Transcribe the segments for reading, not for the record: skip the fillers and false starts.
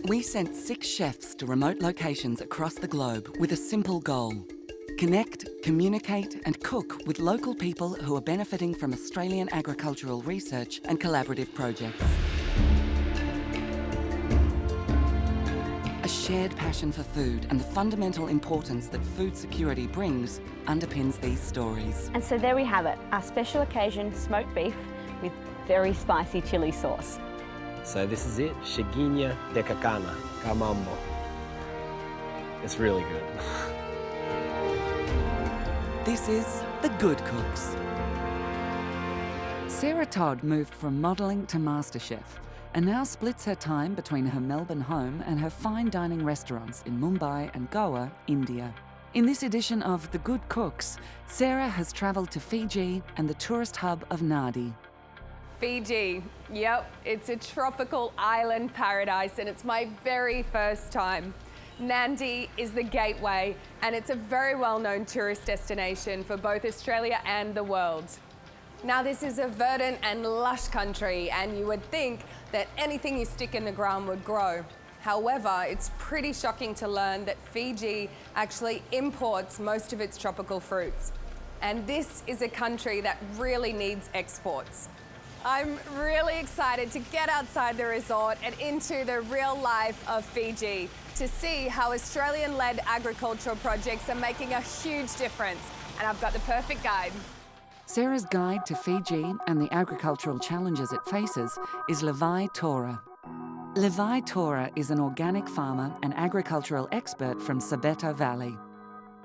We sent 6 chefs to remote locations across the globe with a simple goal: connect, communicate and cook with local people who are benefiting from Australian agricultural research and collaborative projects. A shared passion for food and the fundamental importance that food security brings underpins these stories. And so there we have it, our special occasion smoked beef with very spicy chilli sauce. So this is it, Shiguinha de Cacana, Camambo. It's really good. This is The Good Cooks. Sarah Todd moved from modelling to MasterChef and now splits her time between her Melbourne home and her fine dining restaurants in Mumbai and Goa, India. In this edition of The Good Cooks, Sarah has travelled to Fiji and the tourist hub of Nadi. Fiji, yep, it's a tropical island paradise and it's my very first time. Nadi is the gateway and it's a very well-known tourist destination for both Australia and the world. Now this is a verdant and lush country and you would think that anything you stick in the ground would grow. However, it's pretty shocking to learn that Fiji actually imports most of its tropical fruits. And this is a country that really needs exports. I'm really excited to get outside the resort and into the real life of Fiji to see how Australian-led agricultural projects are making a huge difference. And I've got the perfect guide. Sarah's guide to Fiji and the agricultural challenges it faces is Levi Tora. Levi Tora is an organic farmer and agricultural expert from Sabetta Valley.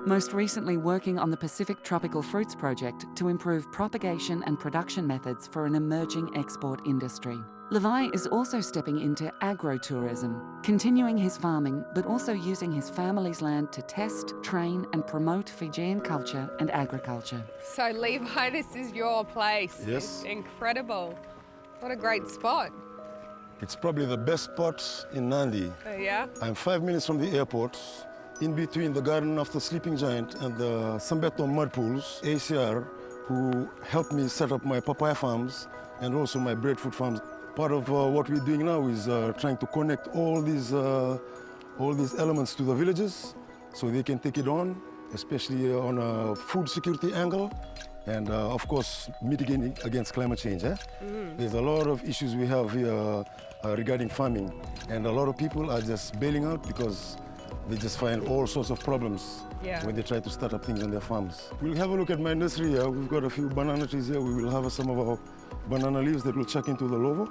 Most recently working on the Pacific Tropical Fruits Project to improve propagation and production methods for an emerging export industry. Levi is also stepping into agro-tourism, continuing his farming but also using his family's land to test, train and promote Fijian culture and agriculture. So Levi, this is your place. Yes. It's incredible. What a great spot. It's probably the best spot in Nadi. Oh yeah? I'm 5 minutes from the airport, in between the Garden of the Sleeping Giant and the Sambeto mud pools. ACIAR, who helped me set up my papaya farms and also my breadfruit farms. Part of what we're doing now is trying to connect all these elements to the villages so they can take it on, especially on a food security angle and of course mitigating against climate change. There's a lot of issues we have here regarding farming, and a lot of people are just bailing out because they just find all sorts of problems when they try to start up things on their farms. We'll have a look at my nursery here. We've got a few banana trees here. We will have some of our banana leaves that we'll chuck into the Lovo.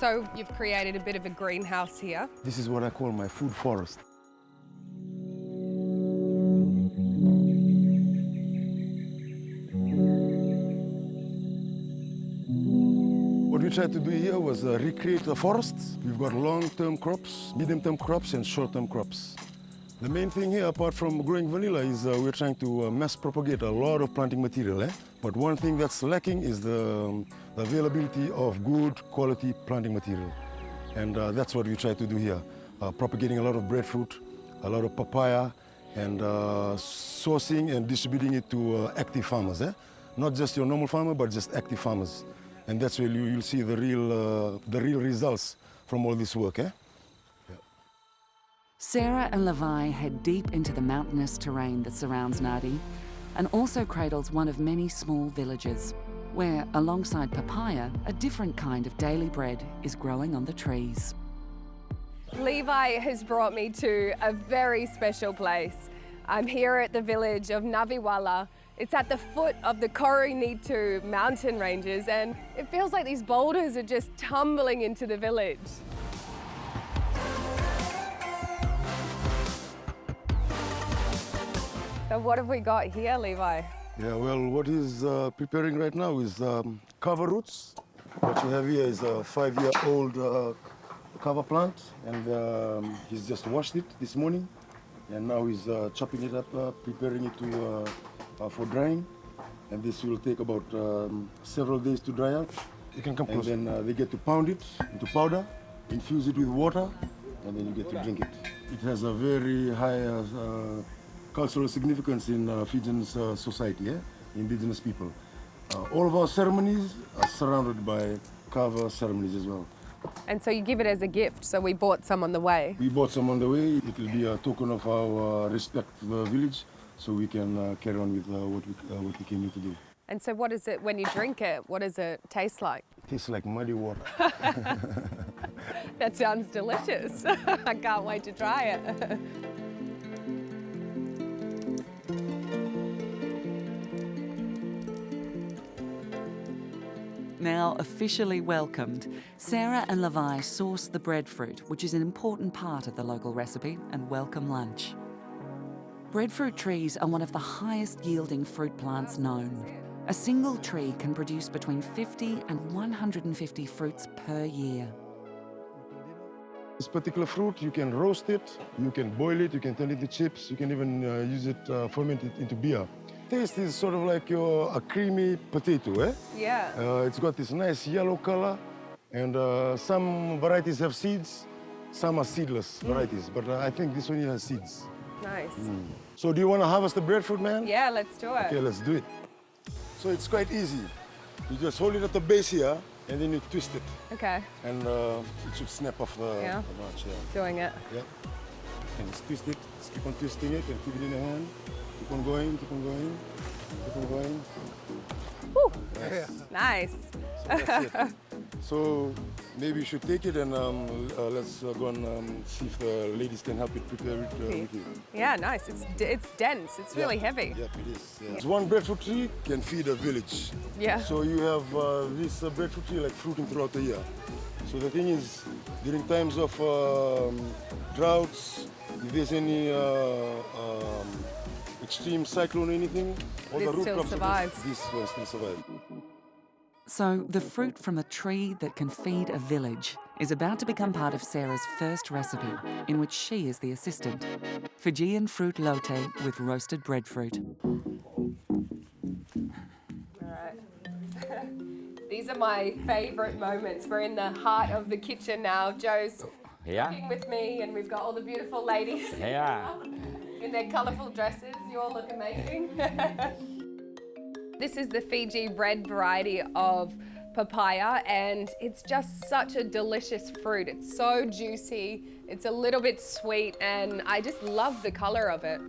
So you've created a bit of a greenhouse here. This is what I call my food forest. What we tried to do here was recreate the forests. We've got long-term crops, medium-term crops, and short-term crops. The main thing here, apart from growing vanilla, is we're trying to mass propagate a lot of planting material. But one thing that's lacking is the availability of good quality planting material. And that's what we try to do here, propagating a lot of breadfruit, a lot of papaya, and sourcing and distributing it to active farmers. Not just your normal farmer, but just active farmers. And that's where you'll see the real results from all this work. Sarah and Levi head deep into the mountainous terrain that surrounds Nadi and also cradles one of many small villages where, alongside papaya, a different kind of daily bread is growing on the trees. Levi has brought me to a very special place. I'm here at the village of Naviwala. It's at the foot of the Koronitu mountain ranges and it feels like these boulders are just tumbling into the village. So what have we got here, Levi? Yeah, well, what he's preparing right now is Kava roots. What you have here is a 5-year-old Kava plant, and he's just washed it this morning, and now he's chopping it up, preparing it for drying, and this will take about several days to dry out. You can come closer. And then they get to pound it into powder, infuse it with water, and then you get to drink it. It has a very high cultural significance in Fijian society, indigenous people. All of our ceremonies are surrounded by Kava ceremonies as well. And so you give it as a gift, so we bought some on the way. We bought some on the way. It will be a token of our respect for the village, so we can carry on with what we came here to do. And so what is it, when you drink it, what does it taste like? It tastes like muddy water. That sounds delicious. I can't wait to try it. Now officially welcomed, Sarah and Levi source the breadfruit, which is an important part of the local recipe and welcome lunch. Breadfruit trees are one of the highest yielding fruit plants known. A single tree can produce between 50 and 150 fruits per year. This particular fruit, you can roast it, you can boil it, you can turn it into chips, you can even use it, ferment it into beer. Taste is sort of like a creamy potato, eh? Yeah. It's got this nice yellow color, and some varieties have seeds, some are seedless varieties, but I think this one here has seeds. Nice. So do you want to harvest the breadfruit, man? Yeah, let's do it. Okay, let's do it. So it's quite easy. You just hold it at the base here, and then you twist it, Okay, and it should snap off the Yeah. branch. Yeah. doing it. Yeah. And just twist it. Just keep on twisting it and keep it in your hand. Keep on going, keep on going, keep on going. Woo. Nice. Nice. So that's it. So maybe you should take it and let's go and see if the ladies can help it prepare it with you. Yeah, nice. It's dense. It's really heavy. Yep, it is. Yeah. One breadfruit tree can feed a village. Yeah. So you have this breadfruit tree like fruiting throughout the year. So the thing is, during times of droughts, if there's any extreme cyclone or anything, all This the root still crops survives. This one still survives. So the fruit from a tree that can feed a village is about to become part of Sarah's first recipe, in which she is the assistant. Fijian fruit lote with roasted breadfruit. All right. These are my favourite moments. We're in the heart of the kitchen now. Joe's cooking with me, and we've got all the beautiful ladies in their colourful dresses. You all look amazing. This is the Fiji red variety of papaya, and it's just such a delicious fruit. It's so juicy, it's a little bit sweet, and I just love the colour of it.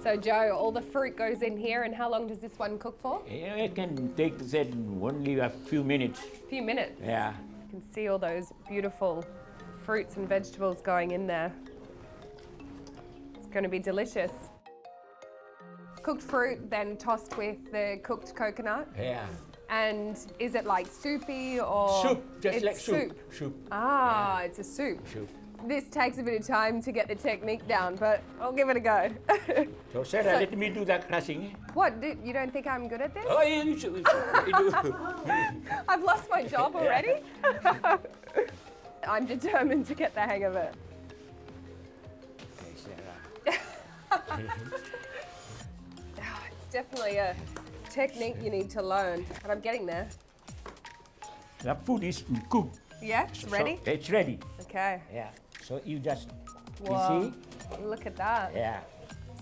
So Joe, all the fruit goes in here, and how long does this one cook for? Yeah, it can take only a few minutes. A few minutes. Yeah. You can see all those beautiful fruits and vegetables going in there. It's going to be delicious. Cooked fruit, then tossed with the cooked coconut. Yeah. And is it like soupy or? Soup, just it's like soup. Soup. Ah, it's a soup. Soup. This takes a bit of time to get the technique down, but I'll give it a go. So Sarah, let me do that crushing. What, you don't think I'm good at this? Oh, yeah, you should. You do. I've lost my job already? I'm determined to get the hang of it. Okay, Sarah. It's definitely a technique you need to learn, but I'm getting there. The food is cooked. Yeah, it's ready? So it's ready. Okay. Yeah. So you just, Whoa. you see? Look at that. Yeah.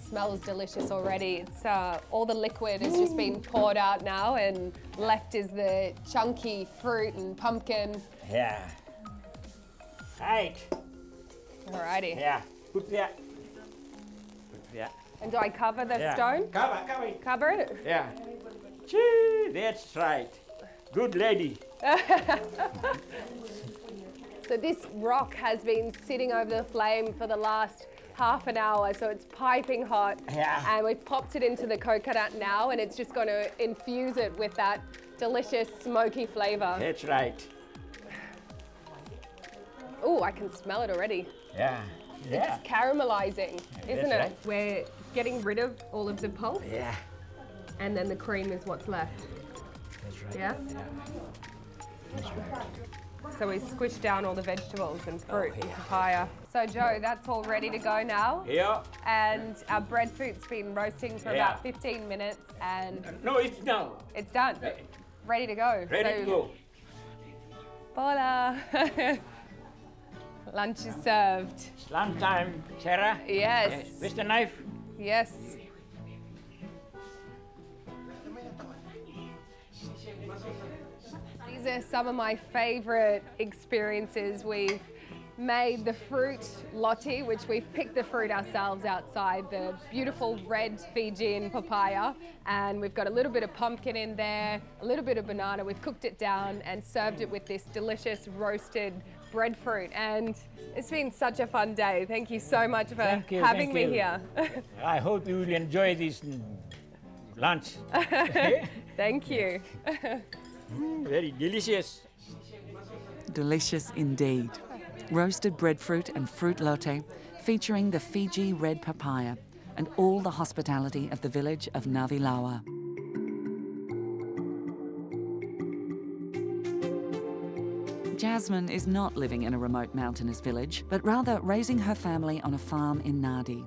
Smells delicious already. It's all the liquid has just been poured out now, and left is the chunky fruit and pumpkin. Yeah. Right. Alrighty. Yeah. Put that. Put that. And do I cover the Yeah. stone? Cover it. Cover it? Yeah. Chee, that's right. Good lady. So this rock has been sitting over the flame for the last half an hour, so it's piping hot. Yeah. And we've popped it into the coconut now, and it's just going to infuse it with that delicious smoky flavour. That's right. Oh, I can smell it already. Yeah. Yeah. It's caramelizing, isn't That's it? right. We're getting rid of all of the pulp, Yeah. and then the cream is what's left. That's right. Yeah? So we squish down all the vegetables and fruit and papaya. So Joe, that's all ready to go now. Yeah. And our breadfruit's been roasting for Yeah. about 15 minutes, and No, it's now. it's done. Ready to go. Ready to go. Voila! Lunch is served. It's lunch time, Sarah. Yes. Where's the knife? Yes. These These are some of my favourite experiences. We've made the fruit lotti, which we've picked the fruit ourselves outside, the beautiful red Fijian papaya, and we've got a little bit of pumpkin in there, a little bit of banana. We've cooked it down and served it with this delicious roasted breadfruit, and it's been such a fun day. Thank you so much for having me here. I hope you will enjoy this lunch. Thank you. Very delicious. Delicious indeed. Roasted breadfruit and fruit latte featuring the Fiji red papaya and all the hospitality of the village of Navilawa. Jasmine is not living in a remote mountainous village, but rather raising her family on a farm in Nadi.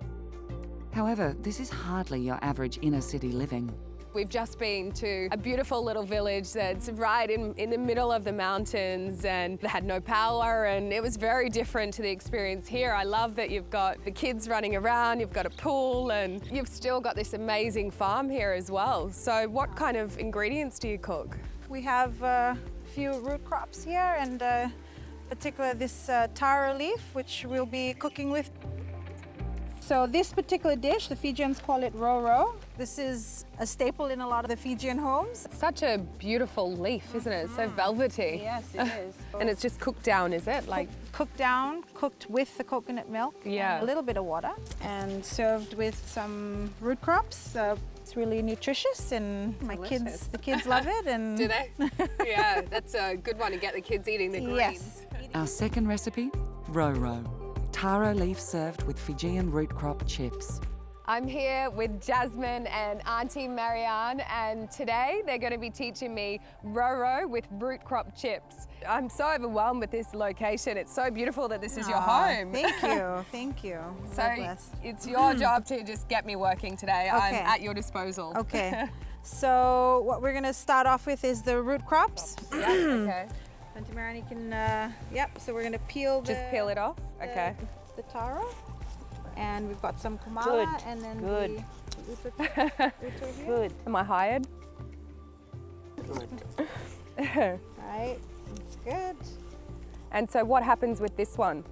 However, this is hardly your average inner city living. We've just been to a beautiful little village that's right in the middle of the mountains, and they had no power, and it was very different to the experience here. I love that you've got the kids running around, you've got a pool, and you've still got this amazing farm here as well. So what kind of ingredients do you cook? We have a few root crops here, and particularly this taro leaf, which we'll be cooking with. So this particular dish, the Fijians call it Roro. This is a staple in a lot of the Fijian homes. It's such a beautiful leaf, isn't it? It's so velvety. Yes, it is. And it's just cooked down, is it? Like cooked down, cooked with the coconut milk, Yeah. and a little bit of water, and served with some root crops. It's really nutritious, and Delicious. the kids love it. And do they? Yeah, that's a good one to get the kids eating the greens. Yes. Our second recipe, Roro. Taro leaf served with Fijian root crop chips. I'm here with Jasmine and Auntie Marianne, and today they're going to be teaching me Roro with root crop chips. I'm so overwhelmed with this location. It's so beautiful that this is your home. Thank you, thank you. So God bless. it's your job to just get me working today. I'm Okay. at your disposal. Okay. So what we're going to start off with is the root crops. Yeah, okay. Auntie Marianne, you can, yep, so we're going to peel the... Just peel it off? Okay. The taro. And we've got some kamala, Good, and then good. the uto here. Good. Am I hired? Right, that's good. And so what happens with this one?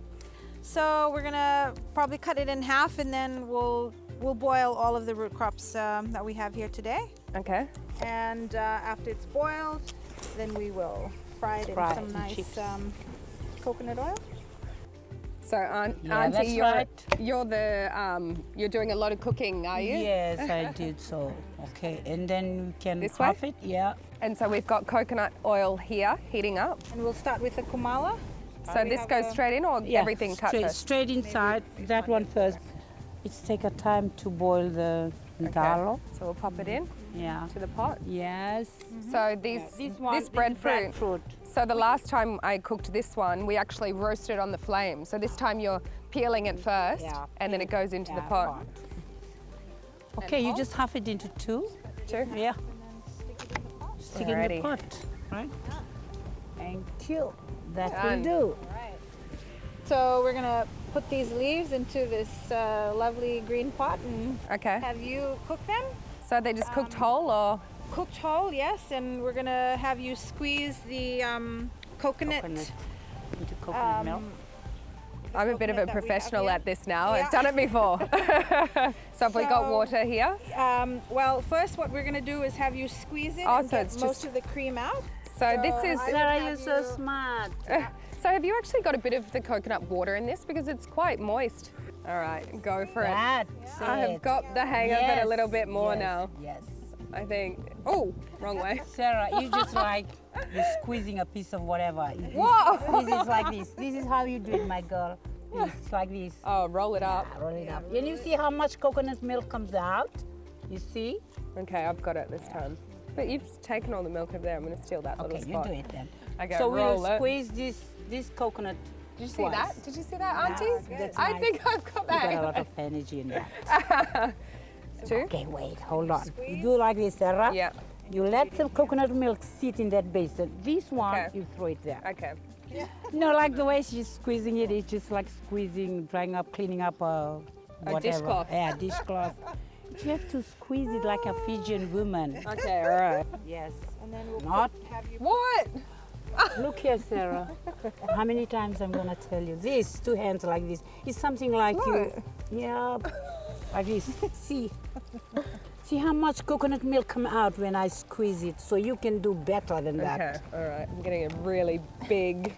So we're gonna probably cut it in half, and then we'll boil all of the root crops that we have here today. Okay. And after it's boiled, then we will fry it in Fry some it in nice chips. coconut oil. So Yeah, Auntie, that's you're right. you're doing a lot of cooking, are you? Yes, I did so. Okay, and then we can This way? half it. Yeah. And so we've got coconut oil here heating up. And we'll start with the kamala. So we this have goes a- straight in, or Yeah. everything cut straight, first? straight inside. That one first. It's take a time to boil the dalo. So we'll pop it in Yeah. to the pot. Yes. So this breadfruit. So the last time I cooked this one, we actually roasted on the flame. So this time you're peeling it first, Yeah. and then it goes into the pot. Okay, you whole? just half it into two. Too. Yeah. Stick in Alrighty. the pot, right? Thank you. That Done. will do. So we're gonna put these leaves into this lovely green pot and Okay. have you cook them. So they just cooked whole, or? Cooked whole, yes, and we're gonna have you squeeze the coconut. Coconut into coconut milk. I'm a bit of a coconut that we have professional here. at this now. Yeah. I've done it before. So have we got So- water here? Well, first what we're gonna do is have you squeeze it Oh, and so get it's most just- of the cream out. So this is. I would Sarah, have you're so you- smart. So have you actually got a bit of the coconut water in this, because it's quite moist? All right, go for it. That's I have it. got the hang of it a Yes, little bit more yes, now, Yes. I think. Oh, wrong way. Sarah, you just like you're squeezing a piece of whatever. Whoa! This is like this. This is how you do it, my girl. It's like this. Oh, roll it up. Roll it up. And you see how much coconut milk comes out? You see? Okay, I've got it this time. But you've taken all the milk over there. I'm going to steal that Okay, little you spot. do it then. Okay, So roll we'll it. squeeze this coconut. Did you see twice. that? Did you see that, Auntie? That's I nice. think I've got You got a that. lot of energy in that. Two? Okay, wait, hold on. You do like this, Sarah. Yeah. You let the coconut milk sit in that basin. This one, Okay. you throw it there. Okay. No, like the way she's squeezing it, it's just like squeezing, drying up, cleaning up whatever. dishcloth. Yeah, dishcloth. You have to squeeze it like a Fijian woman. Okay, all right. Yes. And then we'll Not. have you What? Look here, Sarah. How many times I'm gonna tell you? This, two hands like this. It's something like you. Yeah, like this. See. See how much coconut milk come out when I squeeze it, so you can do better than that. Okay, all right. I'm getting a really big.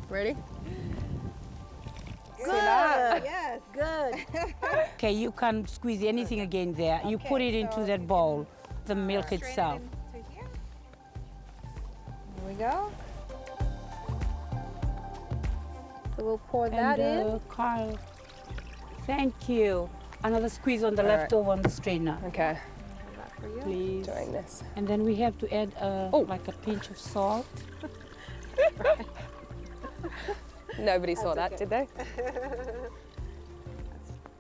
Ready? Good. Yes. Good. Okay, you can't squeeze anything again there. You put it into that bowl, the milk itself. Here we go. So we'll pour that in. Kyle, thank you. Another squeeze on the All right. leftover on the strainer, Okay, please. doing this. And then we have to add like a pinch of salt. Nobody saw that, did they?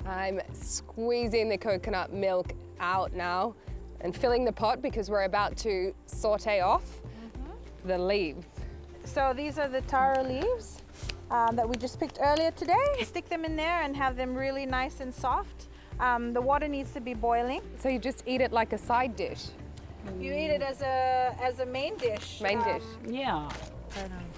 I'm squeezing the coconut milk out now and filling the pot because we're about to saute off the leaves. So these are the taro leaves that we just picked earlier today. Stick them in there and have them really nice and soft. The water needs to be boiling. So you just eat it like a side dish? You eat it as a main dish. Main dish? Yeah.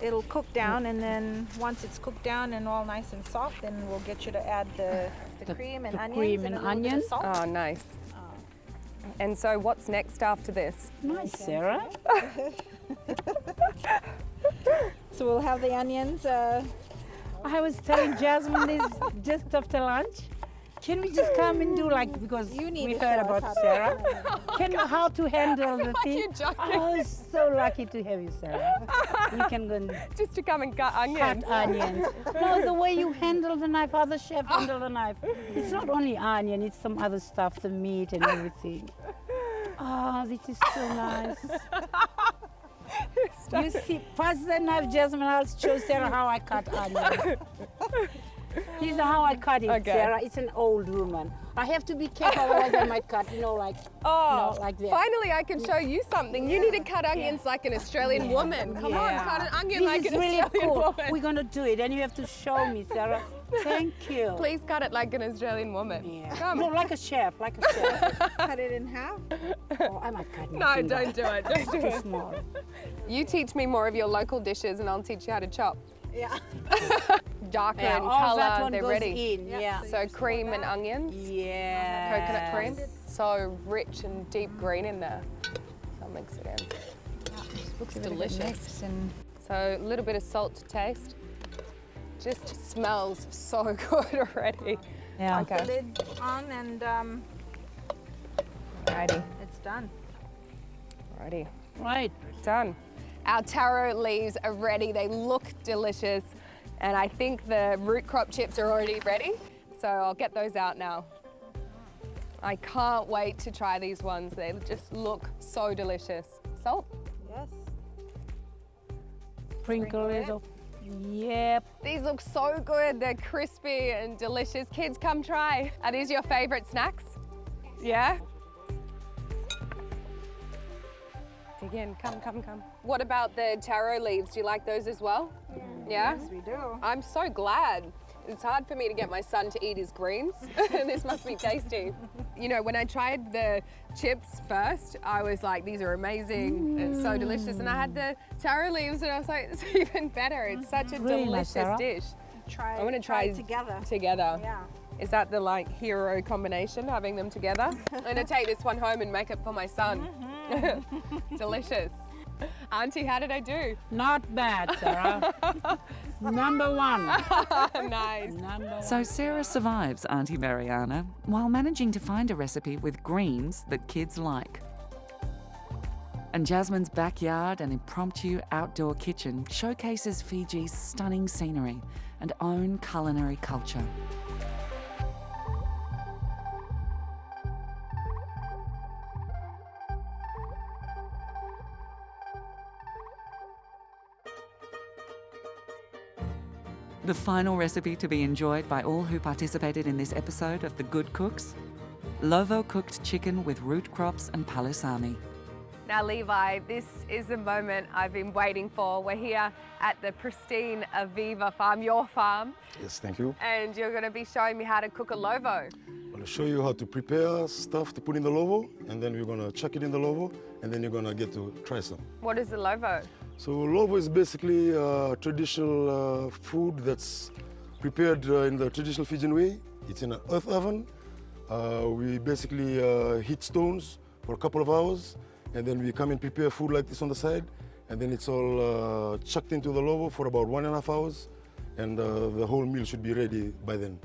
It'll cook down, and then once it's cooked down and all nice and soft, then we'll get you to add the cream and onions. Cream and a little bit of onions. salt. Oh, nice. And so what's next after this? Nice, Sarah. So we'll have the onions. I was telling Jasmine this just after lunch. Can we just come and do because You need we to heard show us about how to Sarah? How to handle the thing? You're joking. I was so lucky to have you, Sarah. You can go and Just to come and cut onions. cut onions. No, the way you handle the knife, how the chef handle the knife. It's not only onion, it's some other stuff, the meat and everything. Oh, this is so nice. You see, pass the knife, Jasmine. I'll show Sarah how I cut onions. This is how I cut it, Okay. Sarah. It's an old woman. I have to be careful, otherwise I might cut, like, like that. Finally I can show you something. You need to cut onions like an Australian woman. Come on, cut an onion This like is an really Australian cool. woman. We're gonna do it, and you have to show me, Sarah. Thank you. Please cut it like an Australian woman. Yeah. Come. No, like a chef, like a chef. Cut it in half. Oh, I might cut my No, finger. don't do it. Don't do Too it. small. You teach me more of your local dishes and I'll teach you how to chop. Yeah. Darker Yeah, in all that colour, one they're goes ready. in. Yeah. So cream and onions, Yeah. coconut cream. So rich and deep green in there. I'll mix it in. Looks delicious. So a little bit of salt to taste. Just smells so good already. Yeah. The Okay, lid on, and righty, it's done. righty. Right. Done. Our taro leaves are ready. They look delicious. And I think the root crop chips are already ready. So I'll get those out now. I can't wait to try these ones. They just look so delicious. Salt. Yes. Sprinkle it off. Yep. These look so good. They're crispy and delicious. Kids, come try. Are these your favorite snacks? Yeah? Dig in, come. What about the taro leaves? Do you like those as well? Yeah? Yes, we do. I'm so glad. It's hard for me to get my son to eat his greens. This must be tasty. You know, when I tried the chips first, I was like, these are amazing. It's so delicious. And I had the taro leaves and I was like, it's even better. It's such a Really nice, delicious Sarah. dish. I want to try it together. Together. Yeah. Is that the hero combination, having them together? I'm gonna take this one home and make it for my son. Delicious. Auntie, how did I do? Not bad, Sarah. Number one. Nice. Number one. So Sarah survives Auntie Mariana while managing to find a recipe with greens that kids like. And Jasmine's backyard and impromptu outdoor kitchen showcases Fiji's stunning scenery and own culinary culture. The final recipe to be enjoyed by all who participated in this episode of The Good Cooks: Lovo cooked chicken with root crops and palusami. Now, Levi, this is the moment I've been waiting for. We're here at the pristine Aviva farm, your farm, Yes, thank you. and you're going to be showing me how to cook a Lovo. I'm gonna show you how to prepare stuff to put in the Lovo, and then we're gonna chuck it in the Lovo, and then you're gonna get to try some. What is the Lovo? So Lovo is basically a traditional food that's prepared in the traditional Fijian way. It's in an earth oven. We basically heat stones for a couple of hours, and then we come and prepare food like this on the side, and then it's all chucked into the Lovo for about 1.5 hours, and the whole meal should be ready by then.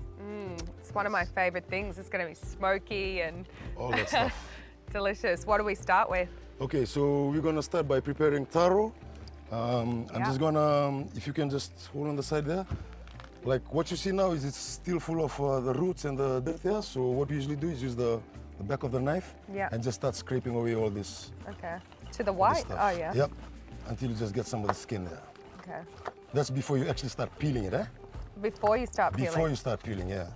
It's one of my favorite things. It's going to be smoky and All that stuff. delicious. What do we start with? Okay, so we're gonna start by preparing taro. I'm just gonna, if you can just hold on the side there. Like what you see now is it's still full of the roots and the dirt there. So what we usually do is use the back of the knife and just start scraping away all this. Okay. To the white? stuff. Oh, yeah. Yep. Until you just get some of the skin there. Okay. That's before you actually start peeling it, eh? Before you start peeling? Before you start peeling, yeah.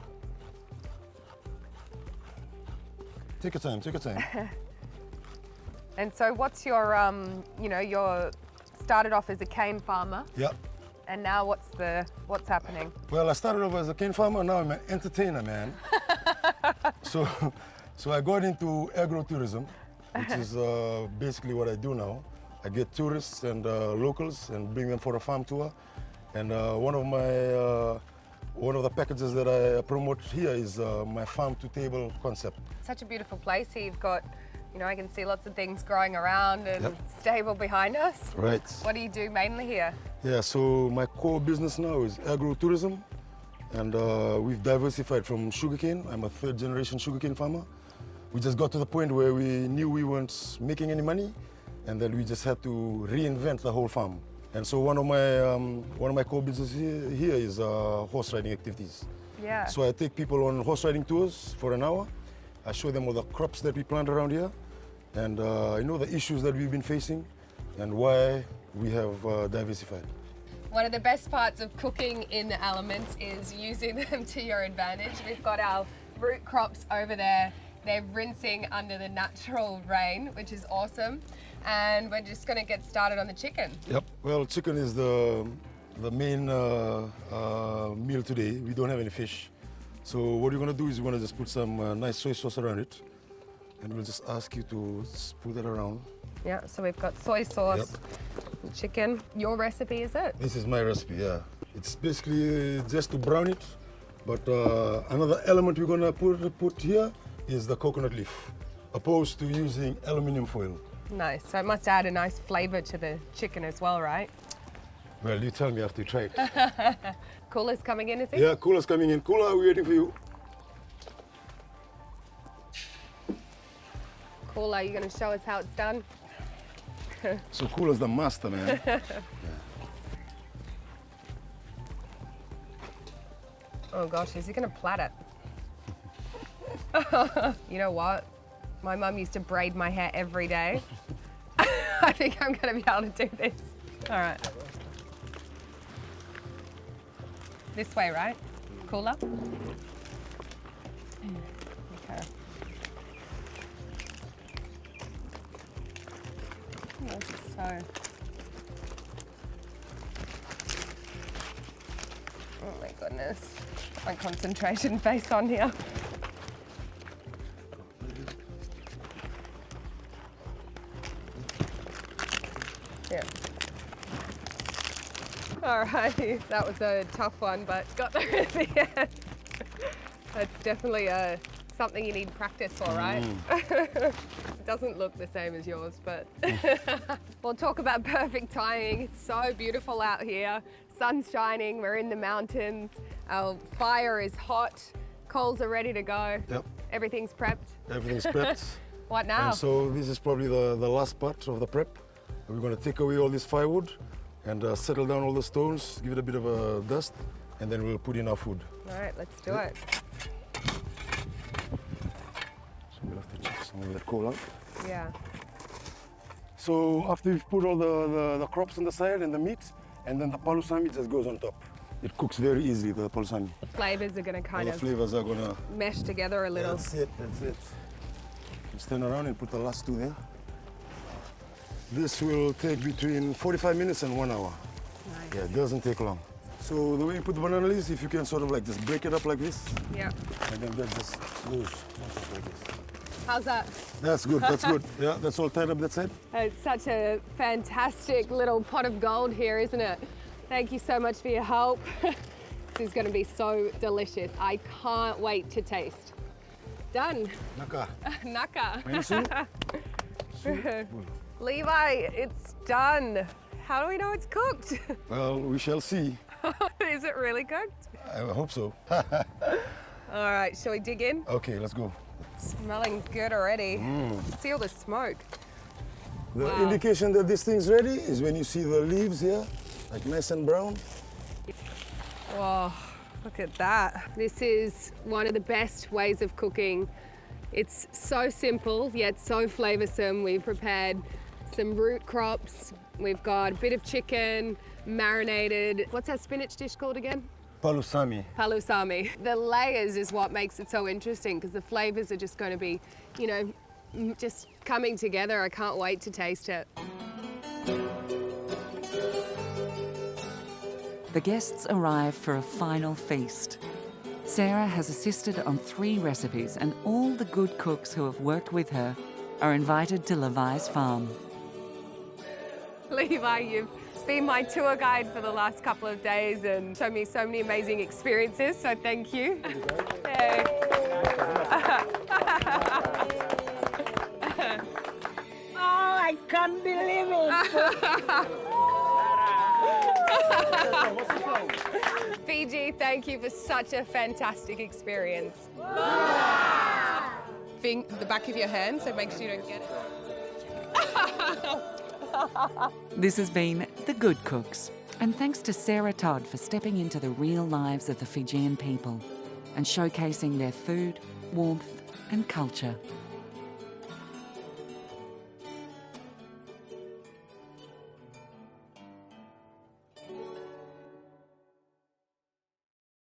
Take your time, take your time. And so what's your, you're started off as a cane farmer. Yep. And now what's happening? Well, I started off as a cane farmer, now I'm an entertainer, man. So I got into agro-tourism, which is basically what I do now. I get tourists and locals and bring them for a farm tour. And one of the packages that I promote here is my farm-to-table concept. Such a beautiful place here. You've got, I can see lots of things growing around and stable behind us. Right. What do you do mainly here? Yeah, so my core business now is agro-tourism, and we've diversified from sugarcane. I'm a third-generation sugarcane farmer. We just got to the point where we knew we weren't making any money, and then we just had to reinvent the whole farm. And so one of my core businesses here is horse riding activities. Yeah. So I take people on horse riding tours for an hour. I show them all the crops that we plant around here, and the issues that we've been facing, and why we have diversified. One of the best parts of cooking in the elements is using them to your advantage. We've got our root crops over there. They're rinsing under the natural rain, which is awesome. And we're just going to get started on the chicken. Yep. Well, chicken is the main meal today. We don't have any fish. So what you're going to do is you're going to just put some nice soy sauce around it. And we'll just ask you to pull that around. Yeah, so we've got soy sauce, chicken. Your recipe, is it? This is my recipe, yeah. It's basically just to brown it. But another element we're going to put here is the coconut leaf, opposed to using aluminium foil. Nice. So it must add a nice flavor to the chicken as well, right? Well, you tell me after you try it. Cooler's coming in, is it? Yeah, cooler's coming in. Cooler, we're waiting for you. Cooler, you're going to show us how it's done? So Cooler's the master, man. Yeah. Oh gosh, is he going to plait it? You know what? My mum used to braid my hair every day. I think I'm going to be able to do this. All right. This way, right? Cooler? Okay. Oh my goodness. My concentration face on here. Yeah. Alrighty, that was a tough one, but got there at the end. That's definitely something you need practice for, right? It doesn't look the same as yours, but we'll talk about perfect timing. It's so beautiful out here. Sun's shining, we're in the mountains. Our fire is hot, coals are ready to go. Yep. Everything's prepped. Everything's prepped. What now? And so this is probably the last part of the prep. We're going to take away all this firewood and settle down all the stones, give it a bit of a dust, and then we'll put in our food. All right, let's do it. So we'll have to check some of that coal out. Yeah. So after we've put all the crops on the side and the meat, and then the palusami just goes on top. It cooks very easily, the palusami. The flavors are going to kind All the flavors are going to mesh together a little. That's it, that's it. Just turn around and put the last two there. This will take between 45 minutes and 1 hour. Nice. Yeah, it doesn't take long. So the way you put the banana leaves, if you can sort of like just break it up like this. Yeah. And then that just goes like this. How's that? That's good, that's good. Yeah, that's all tied up, that's it. It's such a fantastic little pot of gold here, isn't it? Thank you so much for your help. This is going to be so delicious. I can't wait to taste. Done. Naka. Naka. Pencil? Levi, it's done. How do we know it's cooked? Well, we shall see. Is it really cooked? I hope so. All right, shall we dig in? Okay, let's go. Smelling good already. See all the smoke. The Wow. indication that this thing's ready is when you see the leaves here, like nice and brown. Whoa, look at that. This is one of the best ways of cooking. It's so simple, yet so flavoursome. We've prepared some root crops. We've got a bit of chicken, marinated. What's that spinach dish called again? Palusami. Palusami. The layers is what makes it so interesting because the flavours are just going to be, you know, just coming together. I can't wait to taste it. The guests arrive for a final feast. Sarah has assisted on 3 recipes, and all the good cooks who have worked with her are invited to Levi's farm. Levi, you've been my tour guide for the last couple of days and shown me so many amazing experiences, so thank you. Hey. Oh, I can't believe it. Fiji, thank you for such a fantastic experience. The back of your hand, so make sure you don't get it. This has been The Good Cooks, and thanks to Sarah Todd for stepping into the real lives of the Fijian people and showcasing their food, warmth and culture.